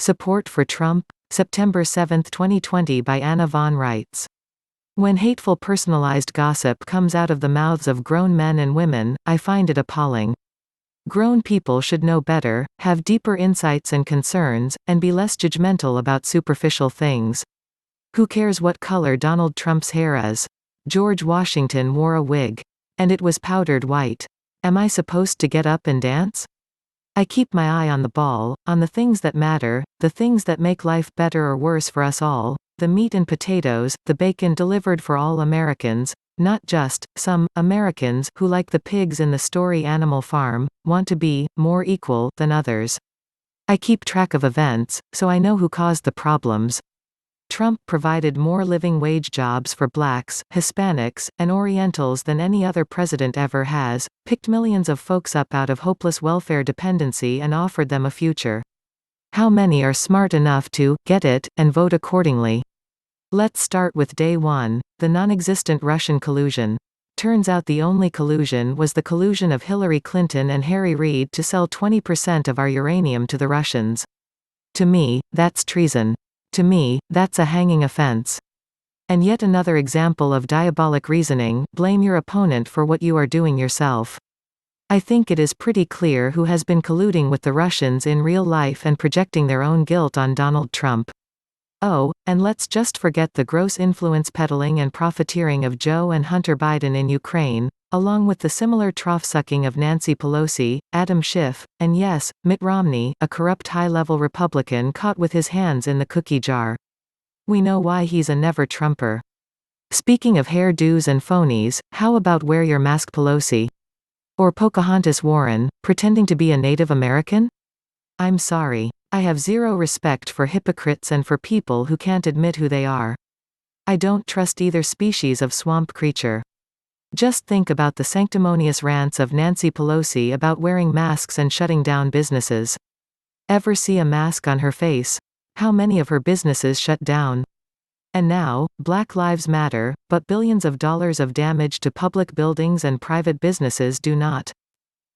Support for Trump, September 7, 2020 by Anna von Reitz. When hateful personalized gossip comes out of the mouths of grown men and women, I find it appalling. Grown people should know better, have deeper insights and concerns, and be less judgmental about superficial things. Who cares what color Donald Trump's hair is? George Washington wore a wig. And it was powdered white. Am I supposed to get up and dance? I keep my eye on the ball, on the things that matter, the things that make life better or worse for us all, the meat and potatoes, the bacon delivered for all Americans, not just some Americans who, like the pigs in the story Animal Farm, want to be more equal than others. I keep track of events, so I know who caused the problems. Trump provided more living wage jobs for blacks, Hispanics, and Orientals than any other president ever has, picked millions of folks up out of hopeless welfare dependency and offered them a future. How many are smart enough to get it and vote accordingly? Let's start with day one, the non-existent Russian collusion. Turns out the only collusion was the collusion of Hillary Clinton and Harry Reid to sell 20% of our uranium to the Russians. To me, that's treason. To me, that's a hanging offense. And yet another example of diabolic reasoning: blame your opponent for what you are doing yourself. I think it is pretty clear who has been colluding with the Russians in real life and projecting their own guilt on Donald Trump. Oh, and let's just forget the gross influence peddling and profiteering of Joe and Hunter Biden in Ukraine, along with the similar trough-sucking of Nancy Pelosi, Adam Schiff, and yes, Mitt Romney, a corrupt high-level Republican caught with his hands in the cookie jar. We know why he's a never-Trumper. Speaking of hairdos and phonies, how about wear your mask Pelosi? Or Pocahontas Warren, pretending to be a Native American? I'm sorry. I have zero respect for hypocrites and for people who can't admit who they are. I don't trust either species of swamp creature. Just think about the sanctimonious rants of Nancy Pelosi about wearing masks and shutting down businesses. Ever see a mask on her face? How many of her businesses shut down? And now, Black Lives Matter, but billions of dollars of damage to public buildings and private businesses do not.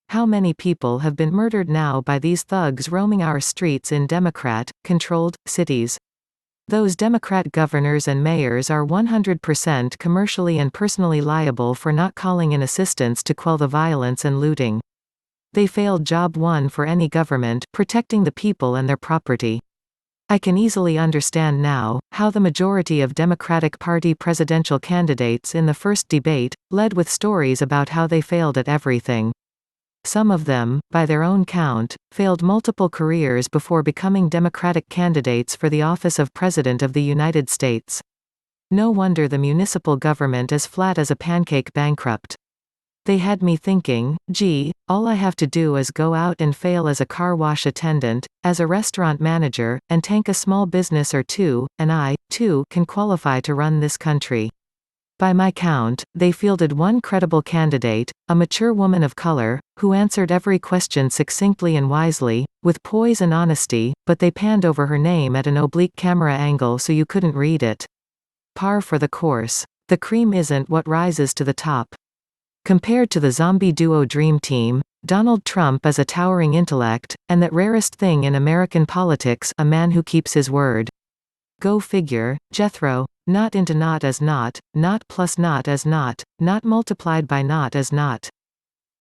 How many people have been murdered now by these thugs roaming our streets in Democrat-controlled cities? Those Democrat governors and mayors are 100% commercially and personally liable for not calling in assistance to quell the violence and looting. They failed job one for any government: protecting the people and their property. I can easily understand now how the majority of Democratic Party presidential candidates in the first debate led with stories about how they failed at everything. Some of them, by their own count, failed multiple careers before becoming Democratic candidates for the office of President of the United States. No wonder the municipal government is flat as a pancake bankrupt. They had me thinking, gee, all I have to do is go out and fail as a car wash attendant, as a restaurant manager, and tank a small business or two, and I, too, can qualify to run this country. By my count, they fielded one credible candidate, a mature woman of color, who answered every question succinctly and wisely, with poise and honesty, but they panned over her name at an oblique camera angle so you couldn't read it. Par for the course. The cream isn't what rises to the top. Compared to the zombie duo Dream Team, Donald Trump is a towering intellect, and that rarest thing in American politics, a man who keeps his word. Go figure. Jethro. Not into not as not plus not as not multiplied by not as not.